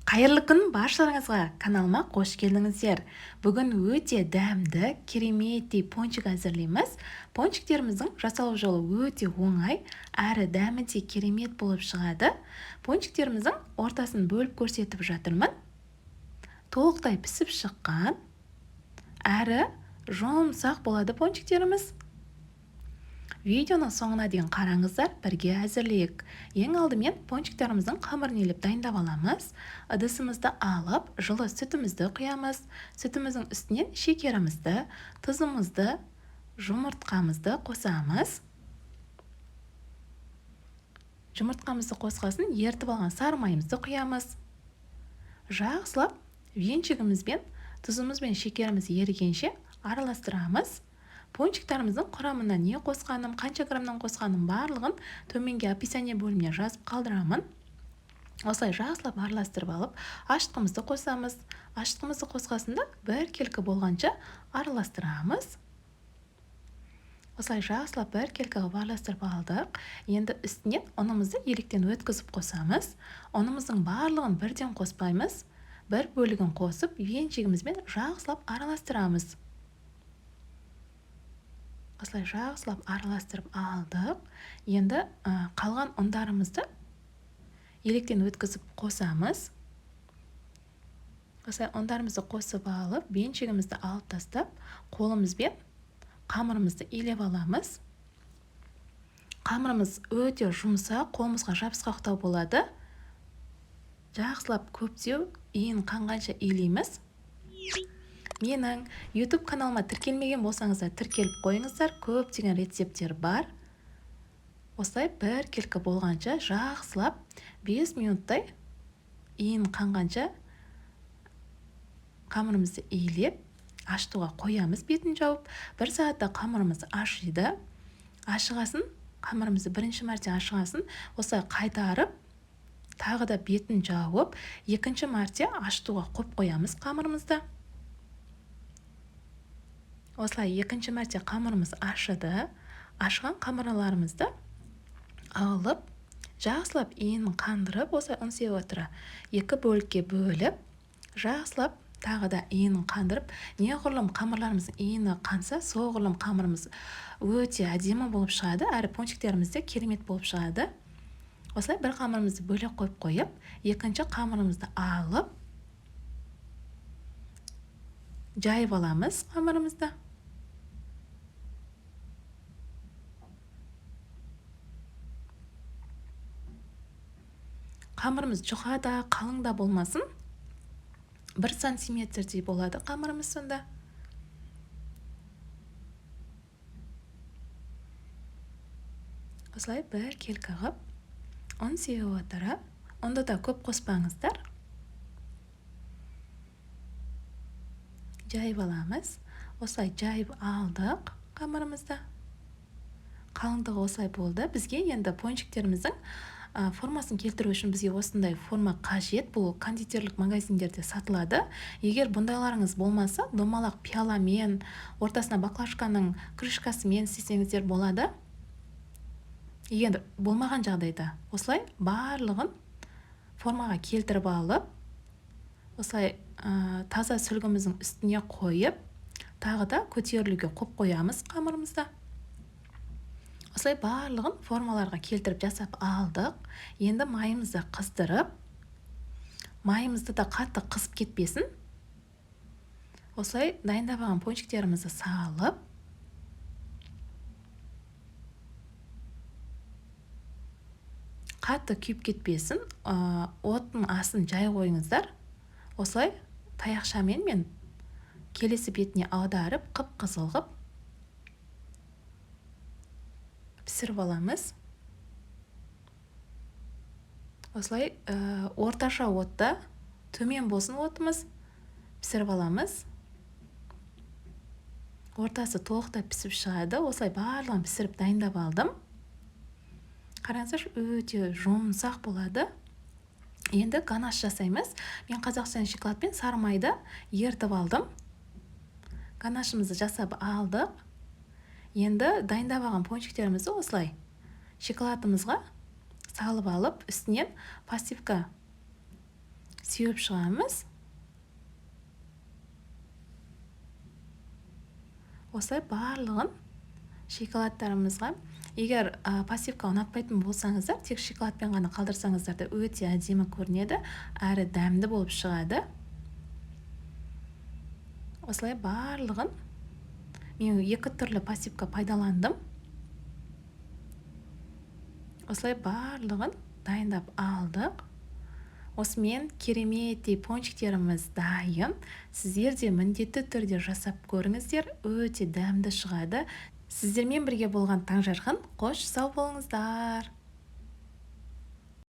Қайырлы күн баршаларыңызға, каналыма қош келдіңіздер. Бүгін өте дәмді, кереметтей пончик әзірлейміз. Пончиктеріміздің жасалу жолы өте оңай, әрі дәмі де керемет болып шығады. Пончиктеріміздің ортасын бөліп көрсетіп жатырмын. Толықтай пісіп шыққан, әрі жұмсақ болады пончиктеріміз. Видеоның соңына дейін қараңыздар, бірге әзірлейік. Ең алдымен пончиктеріміздің қамырын елеп дайындап аламыз. Ыдысымызды алып, жылы сүтімізді құямыз. Сүтіміздің үстінен шекерімізді, тұзымызды, жұмыртқамызды қосамыз. Жұмыртқамызды қосқасын ертіп алған сары майымызды құямыз. Жақсылап венчигімізбен тұзымыз бен шекеріміз ерігенше араластырамыз. Пончиктарымыздың құрамына не қосқаным, қанша граммнан қосқаным барлығын төменге описание бөліміне жазып қалдырамын. Осылай жақсылап араластырып алып, ашытқымызды қосамыз. Ашытқымызды қосқасында бір келкі болғанша араластырамыз. Осылай жақсылап бір келкі қылып араластырып алдық. Енді үстінен ұнымызды електен өткізіп қосамыз. Ұнымыздың барлығын бірден қоспаймыз. Бір бөлігін қосып, венчигімізбен жақсылап араластырамыз. Осылай жақсылап араластырып алдық. Енді қалған ұндарымызды електен өткізіп қосамыз. Осылай ұндарымызды қосып алып, венчигімізді алып тастап, қолымызбен қамырымызды илеп аламыз. Қамырымыз өте жұмсақ, қолымызға жабысқақтау болады. Жақсылап көптеу, иін қанғанша илейміз. Менің YouTube каналыма тіркелмеген болсаңыздар, тіркеліп қойыңыздар. Көптеген рецепттер бар. Осылай бір келкі болғанша жақсылап 5 минуттай иін қанғанша қамырымызды илеп, ашытуға қоямыз бетін жауып. 1 сағатта қамырымыз ашиды. Ашығасын, қамырымызды бірінші мәрте ашығасын, осылай қайтарып, тағы да бетін жауып, екінші мәрте ашытуға қойып қоямыз қамырымызды. Осылай екінші мәрте қамырымыз ашыды. Ашыған қамырларымызды алып, жақсылап иінін қандырып, осылай ұн сеуіп отыра 2 бөлікке бөліп, жақсылап тағы да иінін қандырып, неғұрлым қамырларымыздың иіні қанса, соғұрлым қамырымыз өте әдемі болып шығады, әрі пончиктеріміз де керемет болып шығады. Осылай бір қамырымызды бөлек қойып, екінші қамырымызды алып, жайып аламыз қамырымызды. Қамырымыз жұқа да, қалың да болмасын. 1 сантиметрдей болады қамырымыз сонда. Осылай бір келкі қып, ұн сеуіп отырып, ұнды да көп қоспаңыздар. Жайып аламыз. Осылай жайып алдық қамырымызды. Қалыңдығы осылай болды. Бізге енді пончиктеріміздің формасын келтіру үшін бізге осындай форма қажет. Бұл кондитерлік магазиндерде сатылады. Егер бұндайларыңыз болмаса, домалақ пияламен, ортасына баклажканың крышкасымен істесеңіздер болады. Егер болмаған жағдайда, осылай барлығын формаға келтіріп алып, осылай таза сүлгіміздің үстіне қойып, тағы да көтерілуге қойып қоямыз қамырымызды. Осылай барлығын формаларға келтіріп жасап алдық. Енді майымызды қыздырып, майымызды да қатты қызып кетпесін. Осылай дайындап алған пончиктерімізді салып, қатты күйіп кетпесін, оттың астын жай қойыңыздар. Осылай таяқшамен мен келесі бетіне аударып, қып-қызыл қып пісіріп аламыз. Осылай орташа отта, төмен болсын отымыз, пісіріп аламыз. Ортасы толықтай пісіп шығады. Осылай барлығын пісіріп дайындап алдым. Қараңыздар, өте жұмсақ болады. Енді ганаш жасаймыз. Мен Қазақстан шоколадпен сары майды ертіп алдым. Ганашымызды жасап алдық. Енді дайындап алған пончиктерімізді осылай шоколадымызға салып алып, үстінен пастивка сеуіп шығамыз. Осылай барлығын шоколадтарымызға, егер пассивка ұнатпайтын болсаңыздар, тек шоколадпен ғана қалдырсаңыздар да өте әдемі көрінеді, әрі дәмді болып шығады. Осылай барлығын мен 2 түрлі пассивка пайдаландым. Осылай барлығын дайындап алдық. Осымен кереметтей пончиктеріміз дайын. Сіздер де міндетті түрде жасап көріңіздер, өте дәмді шығады. Сіздермен бірге болған Таңжарқын, қош сау болыңыздар.